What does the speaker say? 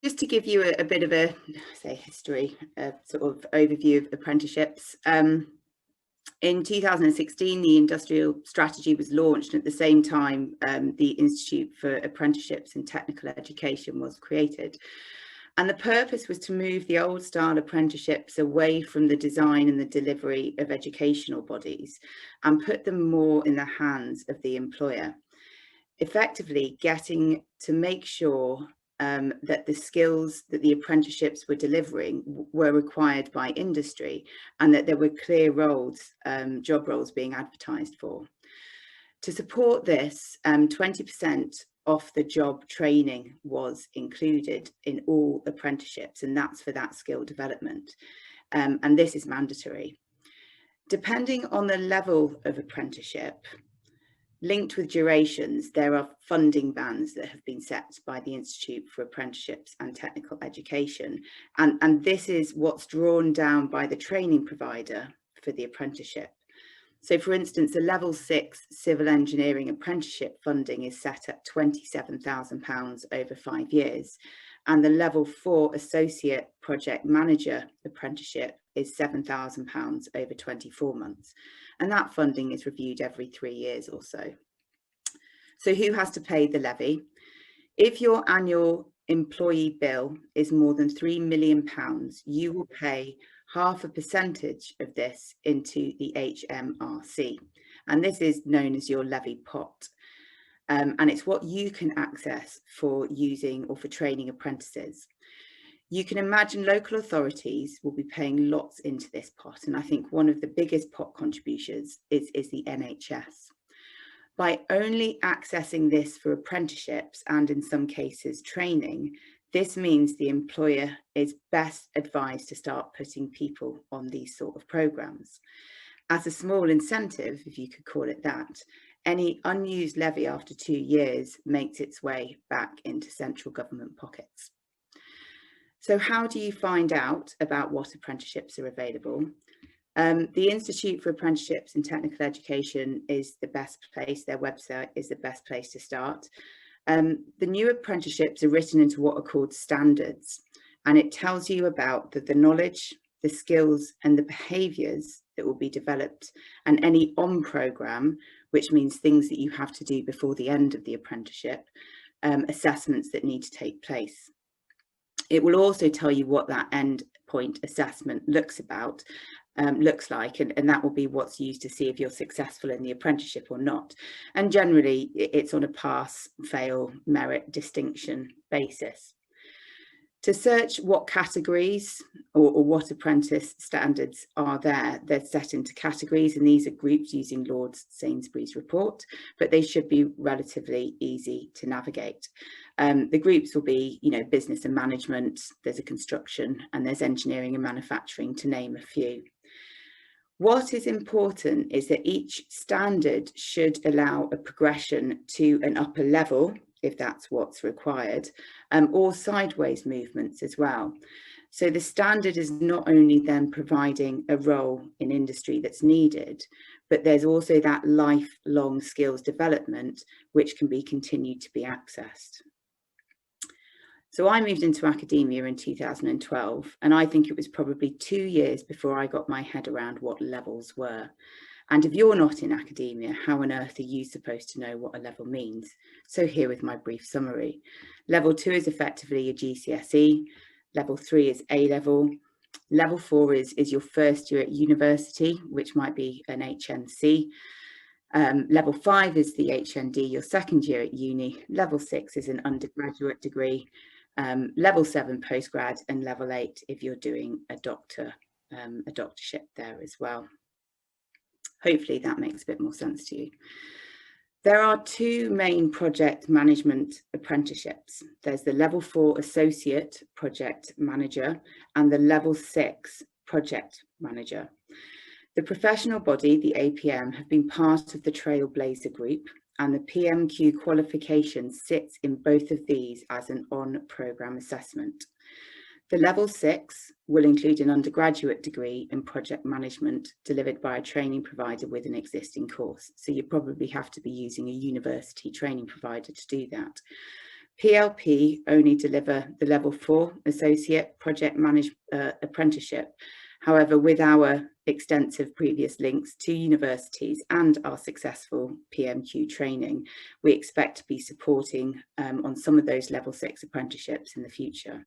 Just to give you a bit of a, say, history, sort of overview of apprenticeships. In 2016, the industrial strategy was launched. At the same time, the Institute for Apprenticeships and Technical Education was created. And the purpose was to move the old style apprenticeships away from the design and the delivery of educational bodies and put them more in the hands of the employer, effectively getting to make sure that the skills that the apprenticeships were delivering were required by industry, and that there were clear roles, job roles being advertised for. To support this, 20% off the job training was included in all apprenticeships, and that's for that skill development. And this is mandatory. Depending on the level of apprenticeship, linked with durations, there are funding bands that have been set by the Institute for Apprenticeships and Technical Education. And this is what's drawn down by the training provider for the apprenticeship. So for instance, a level 6 civil engineering apprenticeship funding is set at £27,000 over 5 years. And the level 4 associate project manager apprenticeship is £7,000 over 24 months. And that funding is reviewed every 3 years or so. So who has to pay the levy? If your annual employee bill is more than £3 million, you will pay half a percentage of this into the HMRC. And this is known as your levy pot. And it's what you can access for using or for training apprentices. You can imagine local authorities will be paying lots into this pot. And I think one of the biggest pot contributions is the NHS. By only accessing this for apprenticeships and in some cases training, this means the employer is best advised to start putting people on these sort of programs. As a small incentive, if you could call it that, any unused levy after 2 years makes its way back into central government pockets. So how do you find out about what apprenticeships are available? The Institute for Apprenticeships and Technical Education is the best place. Their website is the best place to start. The new apprenticeships are written into what are called standards, and it tells you about the knowledge, the skills and the behaviours that will be developed, and any on programme, which means things that you have to do before the end of the apprenticeship, assessments that need to take place. It will also tell you what that end point assessment looks like, and that will be what's used to see if you're successful in the apprenticeship or not. And generally it's on a pass, fail, merit, distinction basis. To search what categories or what apprentice standards are there, they're set into categories, and these are grouped using Lord Sainsbury's report, but they should be relatively easy to navigate. The groups will be, business and management, there's a construction, and there's engineering and manufacturing, to name a few. What is important is that each standard should allow a progression to an upper level, if that's what's required, or sideways movements as well. So the standard is not only then providing a role in industry that's needed, but there's also that lifelong skills development, which can be continued to be accessed. So I moved into academia in 2012, and I think it was probably 2 years before I got my head around what levels were. And if you're not in academia, how on earth are you supposed to know what a level means? So here with my brief summary. Level 2 is effectively a GCSE. Level 3 is A-level. Level 4 is your first year at university, which might be an HNC. Level 5 is the HND, your second year at uni. Level 6 is an undergraduate degree. Level 7 postgrad, and level 8 if you're doing a doctorship there as well. Hopefully that makes a bit more sense to you. There are 2 main project management apprenticeships. There's the level 4 associate project manager and the level 6 project manager. The professional body, the APM, have been part of the Trailblazer group, and the PMQ qualification sits in both of these as an on-programme assessment. The level 6 will include an undergraduate degree in project management delivered by a training provider with an existing course. So you probably have to be using a university training provider to do that. PLP only deliver the level 4 associate project managed apprenticeship. However, with our extensive previous links to universities and our successful PMQ training, we expect to be supporting on some of those level 6 apprenticeships in the future.